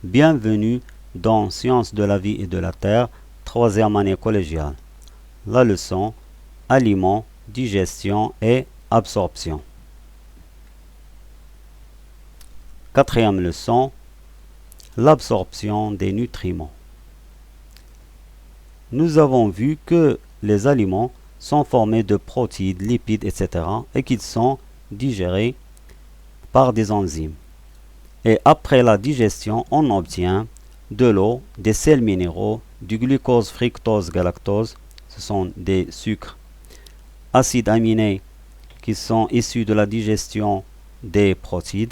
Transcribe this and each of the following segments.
Bienvenue dans Sciences de la vie et de la terre, troisième année collégiale. La leçon aliments, digestion et absorption. Quatrième leçon, l'absorption des nutriments. Nous avons vu que les aliments sont formés de protéines, lipides, etc. et qu'ils sont digérés par des enzymes. Et après la digestion, on obtient de l'eau, des sels minéraux, du glucose, fructose, galactose, ce sont des sucres, acides aminés qui sont issus de la digestion des protéines,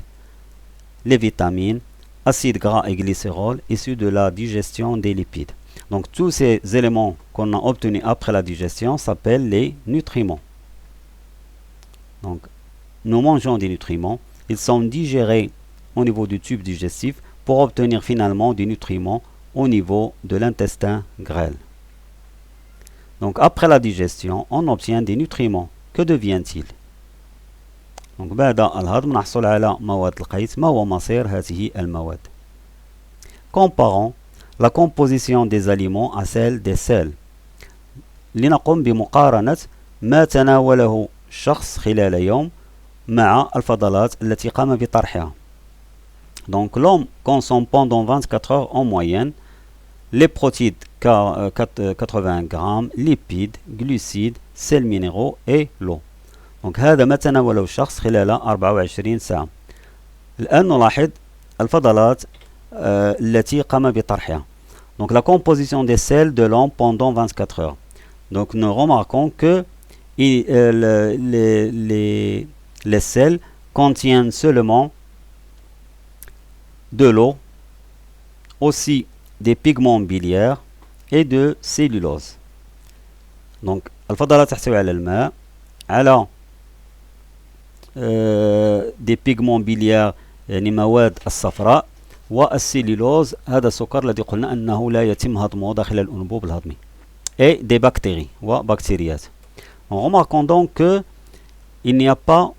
les vitamines, acides gras et glycérol issus de la digestion des lipides. Donc tous ces éléments qu'on a obtenus après la digestion s'appellent les nutriments. Donc nous mangeons des nutriments, ils sont digérés au niveau du tube digestif pour obtenir finalement des nutriments au niveau de l'intestin grêle. Donc après la digestion, on obtient des nutriments. Que devient-il? Donc بعد الهضم نحصل على مواد القيس. ما هو مصير هذه المواد؟ Comparons la composition des aliments à celle des sels. لنقوم بمقارنة ما تناوله الشخص خلال يوم مع الفضلات التي قام بطرحها. Donc l'homme consomme pendant 24 heures en moyenne les protéines 80 grammes, lipides, glucides, sels minéraux et l'eau. Donc هذا ما تناوله الشخص خلال 24 ساعة. الآن نلاحظ الفضلات التي قام بطرحها. Donc la composition des sels de l'homme pendant 24 heures. Donc nous remarquons que les sels contiennent seulement de l'eau, aussi des pigments biliaires et de cellulose. Donc الفضلات تحتوي على الماء، على des pigments biliaires يعني مواد الصفراء، والسيلولوز هذا السكر الذي قلنا أنه لا يتم هضمه داخل الأنبوب الهضمي، et des bactéries وبكتيريات. On remarque donc que il n'y a pas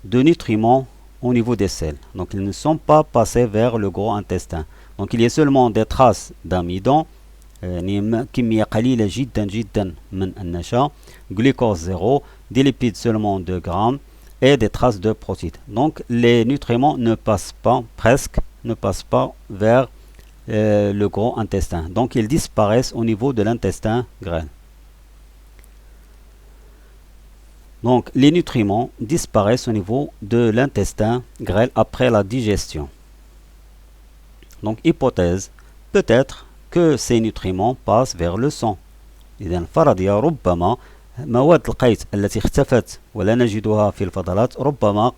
de nutriments au niveau des sels. Donc ils ne sont pas passés vers le gros intestin. Donc il y a seulement des traces d'amidon, كمية قليلة جدا جدا من النشا، glucose 0, des lipides seulement 2 grammes et des traces de protéines. Donc les nutriments ne passent pas, presque, ne passent pas vers le gros intestin. Donc ils disparaissent au niveau de l'intestin grêle. Donc les nutriments disparaissent au niveau de l'intestin grêle après la digestion. Donc hypothèse, peut-être que ces nutriments passent vers le sang. إذن فرضية ربما مواد القيس التي اختفت ولا نجدها في الفضلات ربما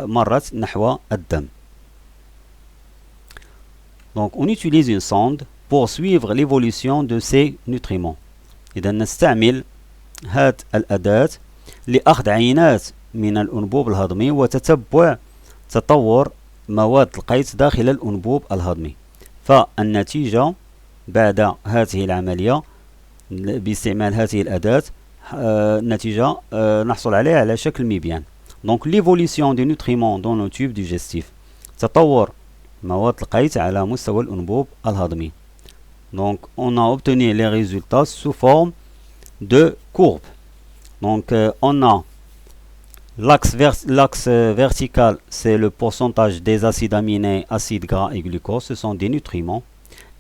مرت نحو الدم. Donc on utilise une sonde pour suivre l'évolution de ces nutriments. إذن نستعمل هذه الأداة لأخذ عينات من الأنبوب الهضمي وتتبع تطور مواد القيس داخل الأنبوب الهضمي. فالنتيجة بعد هذه العملية باستعمال هذه الأداة النتيجة نحصل عليها على شكل مبيان. Donc l'évolution des nutriments dans le tube digestif. تطور مواد القيس على مستوى الأنبوب الهضمي. Donc on a obtenu les résultats sous forme de courbes. Donc on a l'axe vertical, c'est le pourcentage des acides aminés, acides gras et glucose, ce sont des nutriments.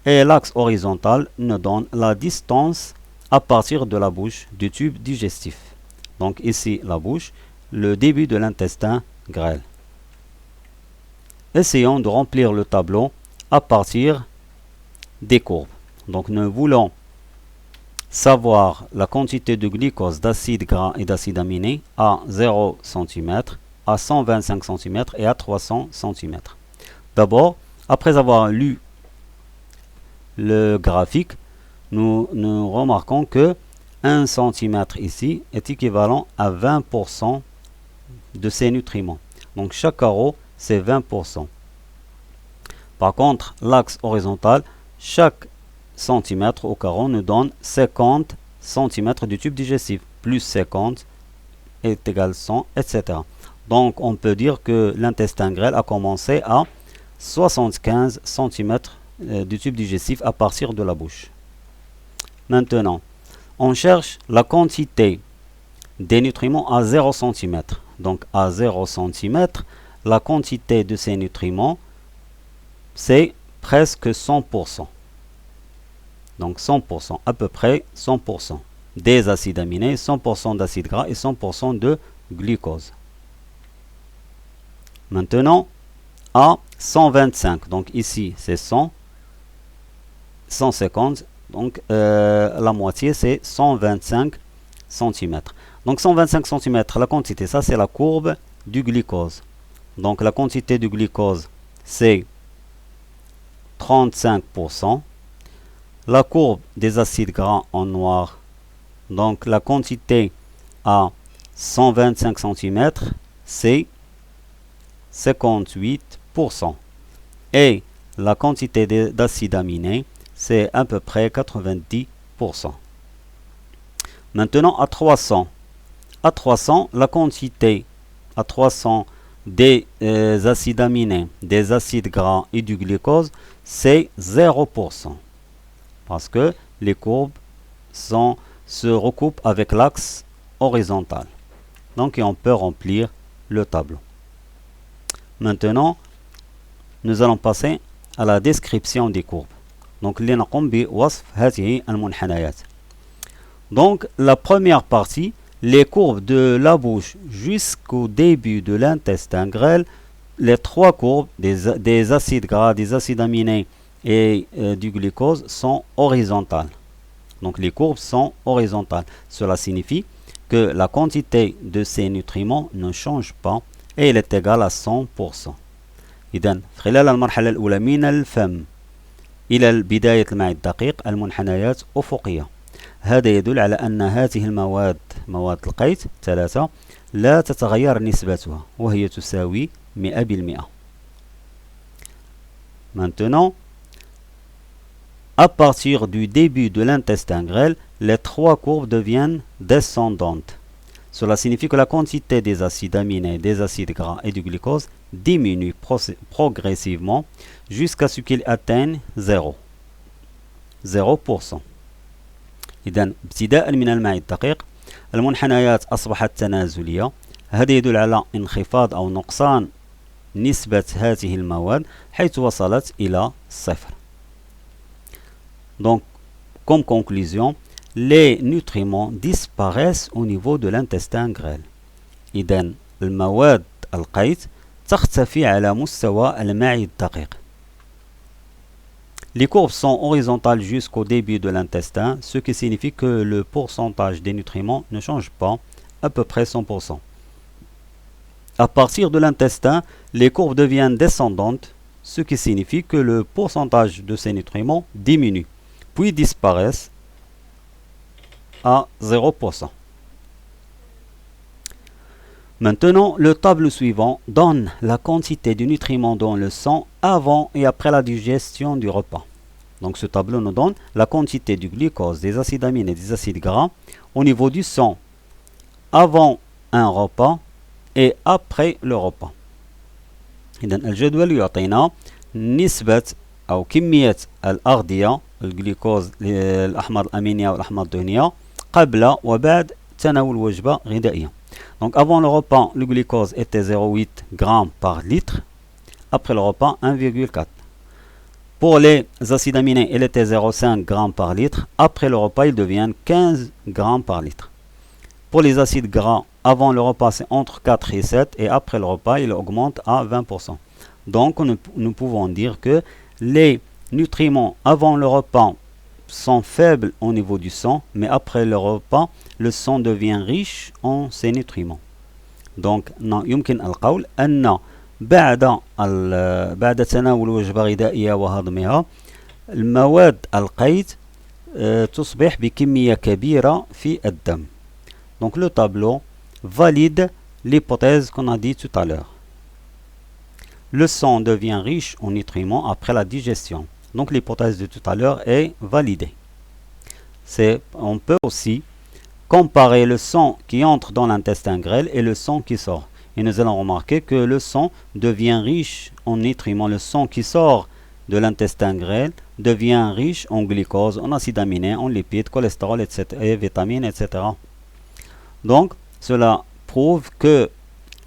Et l'axe horizontal nous donne la distance à partir de la bouche du tube digestif. Donc ici la bouche, le début de l'intestin grêle. Essayons de remplir le tableau à partir des courbes. Donc nous voulons savoir la quantité de glucose, d'acide gras et d'acide aminé à 0 cm, à 125 cm et à 300 cm. D'abord, après avoir lu le graphique, nous remarquons que 1 cm ici est équivalent à 20% de ces nutriments. Donc chaque carreau, c'est 20%. Par contre, l'axe horizontal, chaque centimètre au carreau nous donne 50 cm du tube digestif. Plus 50 est égal 100, etc. Donc on peut dire que l'intestin grêle a commencé à 75 cm du tube digestif à partir de la bouche. Maintenant, on cherche la quantité des nutriments à 0 cm. Donc à 0 cm, la quantité de ces nutriments, c'est presque 100%. Donc 100%, à peu près 100% des acides aminés, 100% d'acides gras et 100% de glucose. Maintenant, à 125, donc ici c'est 100, 150, donc la moitié c'est 125 cm. Donc 125 cm, la quantité, ça c'est la courbe du glucose. Donc la quantité du glucose c'est 35%. La courbe des acides gras en noir, donc la quantité à 125 cm, c'est 58%. Et la quantité d'acides aminés, c'est à peu près 90%. Maintenant, à 300, la quantité à 300 des acides aminés, des acides gras et du glucose, c'est 0%. Parce que les courbes se recoupent avec l'axe horizontal. Donc on peut remplir le tableau. Maintenant, nous allons passer à la description des courbes. Donc donc la première partie, les courbes de la bouche jusqu'au début de l'intestin grêle, les trois courbes des acides gras, des acides aminés et du glucose sont horizontales. Donc les courbes sont horizontales. Cela signifie que la quantité de ces nutriments ne change pas et elle est égale à 100%. إذن خلال المرحلة الأولى من الفم إلى بداية الماء الدقيق المنحنيات أفقية. هذا يدل على أن هذه المواد مواد القيت 3 لا تتغير نسبتها وهي تساوي 100%. Maintenant, à partir du début de l'intestin grêle, les trois courbes deviennent descendantes. Cela signifie que la quantité des acides aminés, des acides gras et du glucose diminue progressivement jusqu'à ce qu'ils atteignent 0%. إذن ابتداء من الماء الدقيق المنحنيات أصبحت تنازلية. هذا يدل على انخفاض أو نقصان نسبة هذه المواد حيث وصلت إلى 0. Donc, comme conclusion, les nutriments disparaissent au niveau de l'intestin grêle. إذن المواد القيت تختفي على مستوى الماء الدقيق. Les courbes sont horizontales jusqu'au début de l'intestin, ce qui signifie que le pourcentage des nutriments ne change pas, à peu près 100%. À partir de l'intestin, les courbes deviennent descendantes, ce qui signifie que le pourcentage de ces nutriments diminue, puis disparaissent à 0%. Maintenant, le tableau suivant donne la quantité de nutriments dans le sang avant et après la digestion du repas. Donc ce tableau nous donne la quantité du glucose, des acides aminés et des acides gras au niveau du sang avant un repas et après le repas. إذن الجدول يعطينا نسبة أو كمية الأغذية الجلوكوز الأحماض الأمينية والأحماض الدهنية قبل وبعد تناول وجبة غذائية. Donc avant le repas, le glucose était 0,8 g par litre. Après le repas, 1,4. Pour les acides aminés, il était 0,5 g par litre. Après le repas, ils deviennent 15 g par litre. Pour les acides gras, avant le repas, c'est entre 4 et 7. Et après le repas, il augmente à 20%. Donc nous pouvons dire que les nutriments avant le repas sont faibles au niveau du sang, mais après le repas, le sang devient riche en ces nutriments. Donc, يمكن القول أن بعد تناول وجبة غذائية وهضمها المواد القيت تصبح بكمية كبيرة في الدم. Donc le tableau valide l'hypothèse qu'on a dit tout à l'heure. Le sang devient riche en nutriments après la digestion. Donc l'hypothèse de tout à l'heure est validée. On peut aussi comparer le sang qui entre dans l'intestin grêle et le sang qui sort. et nous allons remarquer que le sang devient riche en nutriments. Le sang qui sort de l'intestin grêle devient riche en glucose, en acides aminés, en lipides, cholestérol, etc., et vitamines, etc. Donc, cela prouve que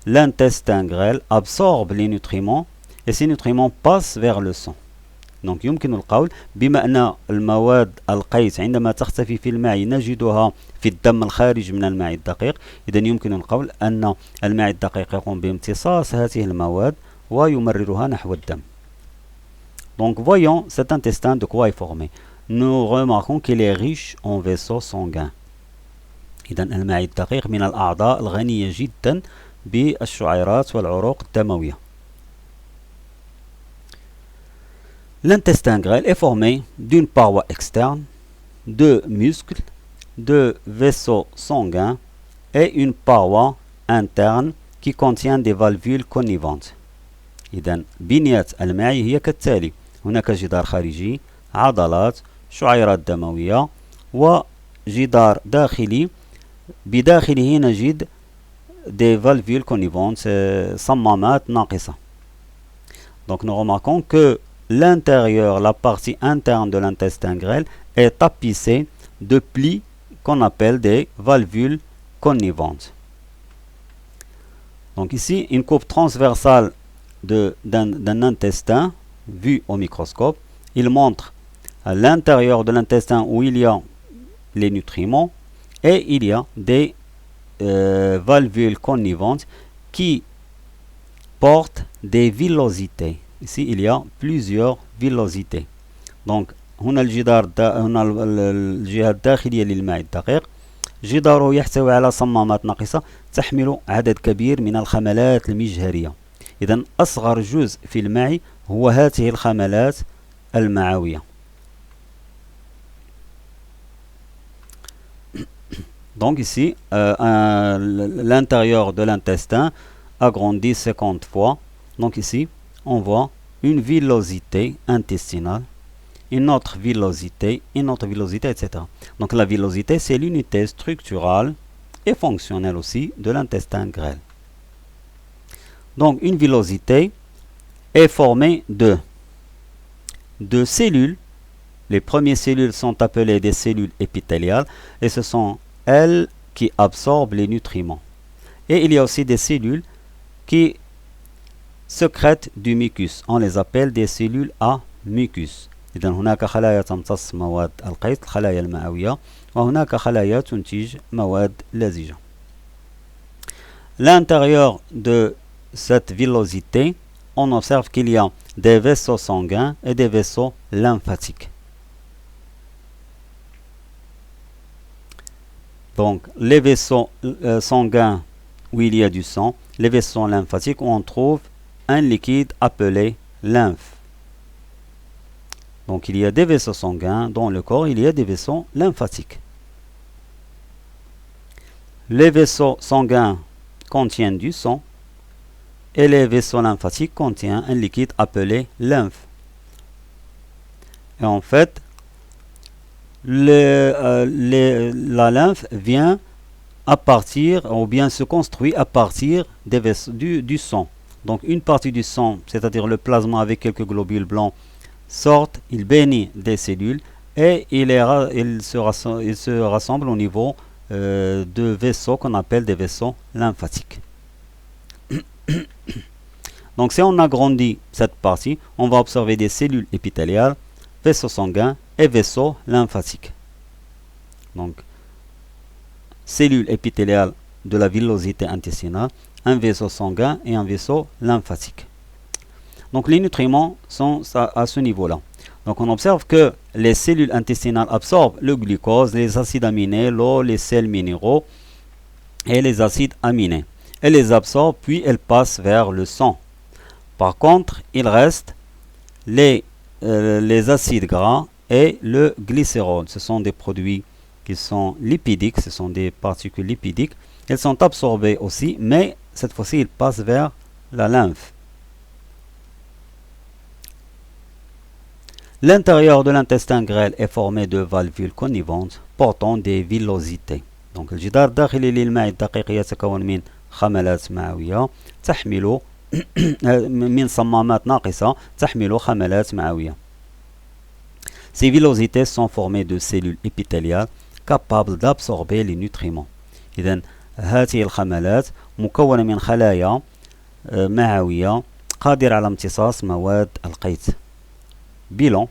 l'intestin grêle absorbe les nutriments et ces nutriments passent vers le sang. Donc يمكن القول بما أن المواد القيس عندما تختفي في الماء نجدها في الدم الخارج من الماء الدقيق. إذن يمكن القول أن الماء الدقيق يقوم بامتصاص هذه المواد ويمررها نحو الدم. Donc voyons cet intestin de quoi est formé. Nous remarquons qu'il est riche en vaisseaux sanguins. إذن الماء الدقيق من الأعضاء الغنية جدا بالشعيرات والعروق الدموية. L'intestin grêle est formé d'une paroi externe, de muscles, de vaisseaux sanguins et une paroi interne qui contient des valvules connivantes. إذن بنية المعي هي كالتالي: هناك جدار خارجي، عضلات، شعيرات دموية وجدار داخلي بداخله نجد des valvules connivantes, صمامات ناقصة. Donc nous remarquons que l'intérieur, la partie interne de l'intestin grêle est tapissée de plis qu'on appelle des valvules connivantes. Donc ici, une coupe transversale d'un intestin vue au microscope. Il montre à l'intérieur de l'intestin où il y a les nutriments et il y a des valvules connivantes qui portent des villosités. Ici, il y a plusieurs villosités. Donc, هنا الجهة الداخلية للماء الدقيق. جداره يحتوي على صمامات ناقصة تحمل عدد كبير من الخملات المجهرية. إذن أصغر جزء في الماء هو هذه الخملات المعوية. Donc ici, l'intérieur de l'intestin agrandit 50 fois. Donc ici, on voit une villosité intestinale, une autre villosité, etc. Donc la villosité, c'est l'unité structurale et fonctionnelle aussi de l'intestin grêle. Donc une villosité est formée de cellules. Les premières cellules sont appelées des cellules épithéliales et ce sont elles qui absorbent les nutriments. Et il y a aussi des cellules qui sécrètent du mucus. On les appelle des cellules à mucus. إذن هناك خلايا تمتص مواد القيس الخلايا المعوية وهناك خلايا تنتج مواد لزجة. L'intérieur de cette villosité, on observe qu'il y a des vaisseaux sanguins et des vaisseaux lymphatiques. Donc les vaisseaux sanguins où il y a du sang, les vaisseaux lymphatiques où on trouve un liquide appelé lymphe. Donc il y a des vaisseaux sanguins dans le corps, il y a des vaisseaux lymphatiques. Les vaisseaux sanguins contiennent du sang et les vaisseaux lymphatiques contiennent un liquide appelé lymphe. Et en fait, la lymphe vient à partir, ou bien se construit à partir des vaisseaux, du sang. Donc une partie du sang, c'est-à-dire le plasma avec quelques globules blancs, sortent, il baigne des cellules et il se rassemble au niveau de vaisseaux qu'on appelle des vaisseaux lymphatiques. Donc si on agrandit cette partie, on va observer des cellules épithéliales, vaisseaux sanguins et vaisseaux lymphatiques. Donc cellules épithéliales de la villosité intestinale, un vaisseau sanguin et un vaisseau lymphatique. Donc les nutriments sont à ce niveau-là. Donc on observe que les cellules intestinales absorbent le glucose, les acides aminés, l'eau, les sels minéraux et les acides aminés. Elles les absorbent puis elles passent vers le sang. Par contre, il reste les acides gras et le glycérol. Ce sont des produits qui sont lipidiques, ce sont des particules lipidiques. Elles sont absorbées aussi, mais cette fois-ci, ils passent vers la lymphe. L'intérieur de l'intestin grêle est formé de valvules connivantes portant des villosités. Donc الجدار الداخلي للماء الدقيق يتكون من خملات معوية تحمل من صمامات ناقصة تحمل خملات معوية. Ces villosités sont formées de cellules épithéliales capables d'absorber les nutriments. إذن هذه الخملات مكونة من خلايا معوية قادرة على امتصاص مواد القيت. Bilan.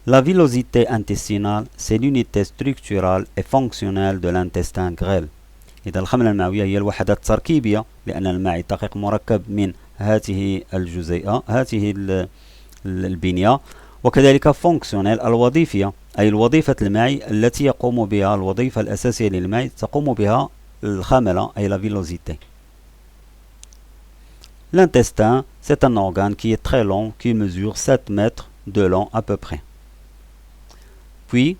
La villosité intestinale, c'est l'unité structurale et fonctionnelle de l'intestin grêle. إذا الخملة المعوية هي الوحدات التركيبية لأن المعي الدقيق مركب من هذه الجزيئة هذه البنية، وكذلك فونكسيونيل الوظيفية أي الوظيفة المعي التي يقوم بها الوظيفة الأساسية للمعي تقوم بها الخملة أي la villosité. L'intestin, c'est un organe qui est très long, qui mesure 7 mètres de long à peu près. Puis,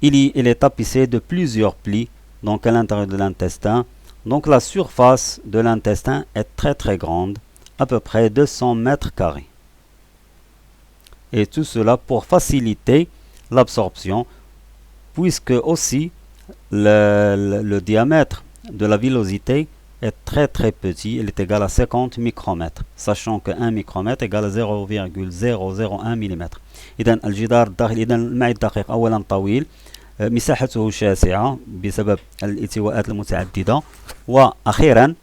il est tapissé de plusieurs plis donc à l'intérieur de l'intestin. Donc la surface de l'intestin est très très grande, à peu près 200 mètres carrés. Et tout cela pour faciliter l'absorption, puisque aussi le diamètre de la villosité est très très petit, il est égal à 50 micromètres, sachant que 1 micromètre égale à 0,001 mm. إذن الجدار الداخلي إذن المعي الدقيق أولا طويل، مساحته شاسعة بسبب الالتواءات المتعددة، وأخيرا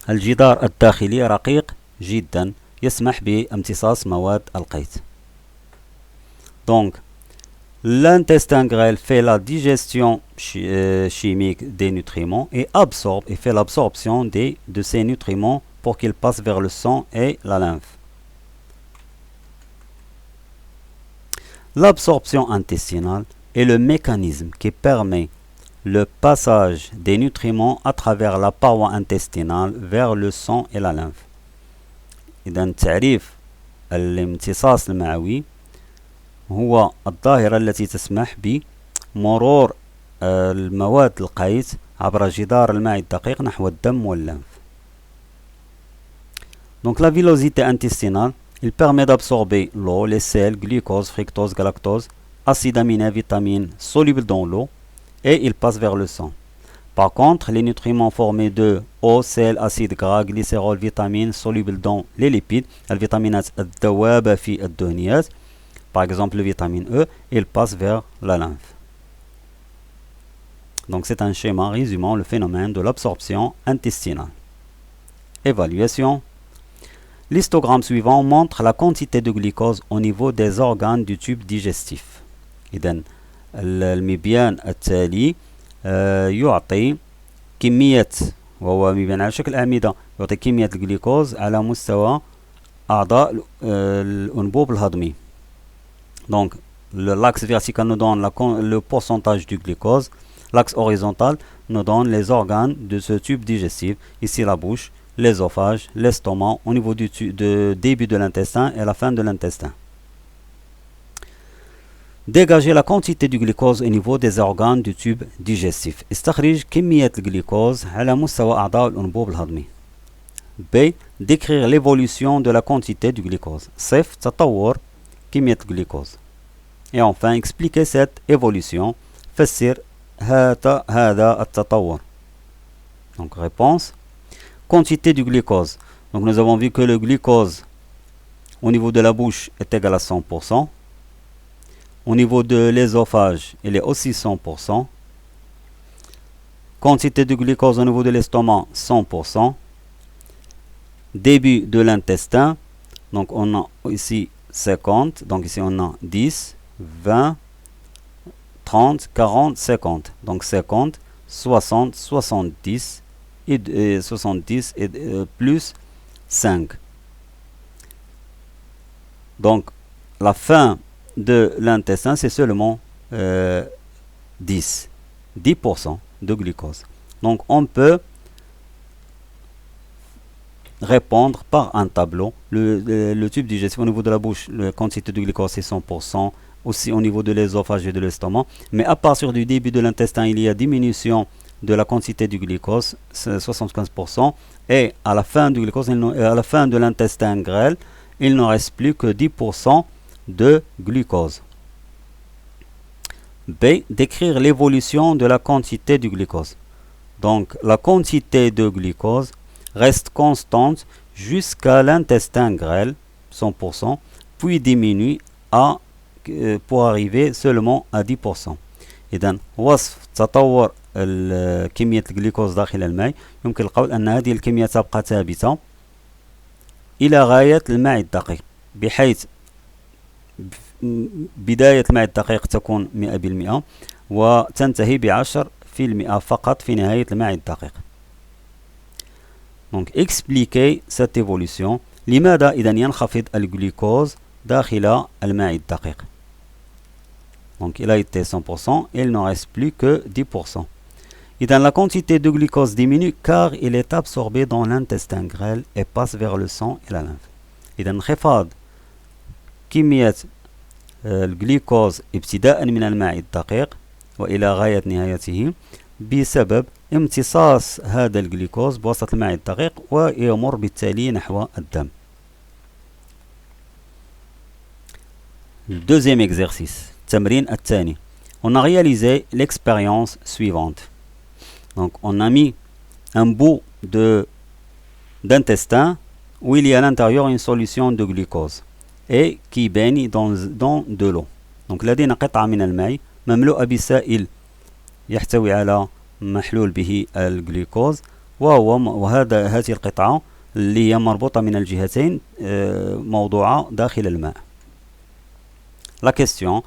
الجدار الداخلي رقيق جدا يسمح بامتصاص مواد القيت. Donc, l'intestin grêle fait la digestion chimique des nutriments et fait l'absorption de ces nutriments pour qu'ils passent vers le sang et la lymphe. L'absorption intestinale est le mécanisme qui permet le passage des nutriments à travers la paroi intestinale vers le sang et la lymphe. إذن تعريف الامتصاص المعوي هو الظاهرة التي تسمح بمرور المواد القيت عبر جدار المعي الدقيق نحو الدم والليمف. Donc la villosité intestinale, il permet d'absorber l'eau, les sels, glucose, fructose, galactose, acides aminés, vitamines solubles dans l'eau, et il passe vers le sang. Par contre, les nutriments formés de eau, sel, acides gras, glycérol, vitamines solubles dans les lipides, الفيتامينات الذوابة في الدهنيات, par exemple le vitamine E, il passe vers la lymphe. Donc c'est un schéma résumant le phénomène de l'absorption intestinale. Évaluation. L'histogramme suivant montre la quantité de glucose au niveau des organes du tube digestif. إذن المبيان التالي يعطي كمية، وهو مبيان على شكل أعمدة، يعطي كمية الجلوكوز على مستوى أعضاء الأنبوب الهضمي. Donc l'axe vertical nous donne le pourcentage du glucose, l'axe horizontal nous donne les organes de ce tube digestif, ici la bouche, l'œsophage, l'estomac au niveau du début de l'intestin et la fin de l'intestin. Dégager la quantité du glucose au niveau des organes du tube digestif. استخرج كمية الجلوكوز على مستوى أعضاء الأنبوب الهضمي. B. Décrire l'évolution de la quantité du glucose. صف تطور كمية الجلوكوز. Et enfin, expliquer cette évolution. فسر هذا التطور. Donc réponse. Quantité du glucose. Donc nous avons vu que le glucose au niveau de la bouche est égal à 100%. Au niveau de l'œsophage, il est aussi 100%. Quantité de glucose au niveau de l'estomac, 100%. Début de l'intestin, donc on a ici 50, donc ici on a 10, 20, 30, 40, 50. Donc 50, 60, 70 et 70 et plus 5. Donc la fin de l'intestin, c'est seulement 10% de glucose. Donc on peut répondre par un tableau. Le tube digestif au niveau de la bouche, la quantité de glucose c'est 100%, aussi au niveau de l'œsophage et de l'estomac. Mais à partir du début de l'intestin, il y a diminution de la quantité du glucose, 75%, et à la fin du glucose, à la fin de l'intestin grêle, il ne reste plus que 10% de glucose. B. Décrire l'évolution de la quantité du glucose. Donc la quantité de glucose reste constante jusqu'à l'intestin grêle, 100%, puis diminue pour arriver seulement à 10%. إذن وصف تطور كمية الجلوكوز داخل الماء يمكن القول أن هذه الكمية تبقى ثابتة إلى غاية الماء الدقيق، بحيث بداية الماء الدقيق تكون 100% وتنتهي ب10% فقط في نهاية الماء الدقيق. Donc expliquer cette évolution. لماذا إذن ينخفض الجلوكوز داخل الماء الدقيق؟ Donc il a été 100%, et il n'en reste plus que 10%. Et dans la quantité de glucose diminue car il est absorbé dans l'intestin grêle et passe vers le sang et la lymphe. إذا انخفاض كمية الجلوكوز ابتداء من الماء الدقيق وإلى غاية نهايته بسبب امتصاص هذا الجلوكوز بواسطة الماء الدقيق ويمر بالتالي نحو الدم. Deuxième exercice. التمرين الثاني. On a réalisé l'expérience suivante. Donc on a mis un bout d'intestin où il y a à l'intérieur une solution de glucose et qui baigne dans de l'eau. Donc لدينا قطعة من الماء مملوءة بسائل يحتوي على محلول به الجلوكوز هذه القطعة اللي هي مربوطة من الجهتين موضوعة داخل الماء. La question.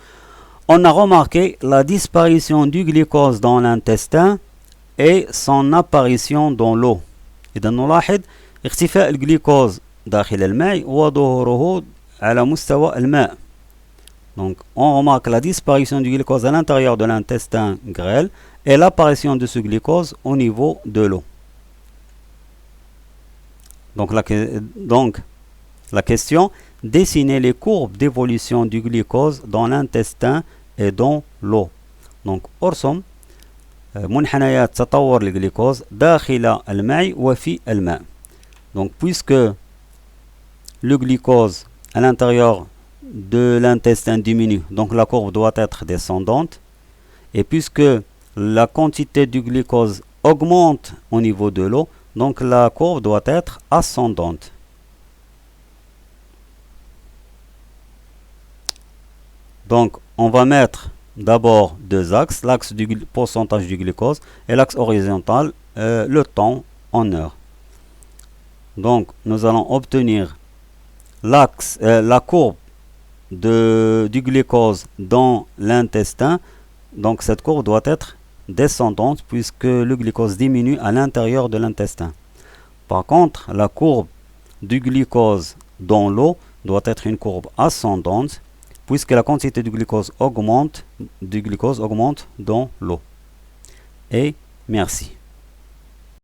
On a remarqué la disparition du glucose dans l'intestin et son apparition dans l'eau. إذا نلاحظ اختفاء الجلوكوز داخل الماء وظهوره على مستوى الماء. Donc on remarque la disparition du glucose à l'intérieur de l'intestin grêle et l'apparition de ce glucose au niveau de l'eau. Donc la question, dessiner les courbes d'évolution du glucose dans l'intestin et dans l'eau. Donc ارسم منحنيات تطور الجلوكوز داخل الماء وفي الماء. Donc puisque le glucose à l'intérieur de l'intestin diminue, donc la courbe doit être descendante, et puisque la quantité du glucose augmente au niveau de l'eau, donc la courbe doit être ascendante. Donc on va mettre d'abord deux axes, l'axe du pourcentage du glucose et l'axe horizontal, le temps en heures. Donc nous allons obtenir l'axe, la courbe du glucose dans l'intestin. Donc cette courbe doit être descendante puisque le glucose diminue à l'intérieur de l'intestin. Par contre, la courbe du glucose dans l'eau doit être une courbe ascendante puisque la quantité du glucose augmente dans l'eau. Et merci.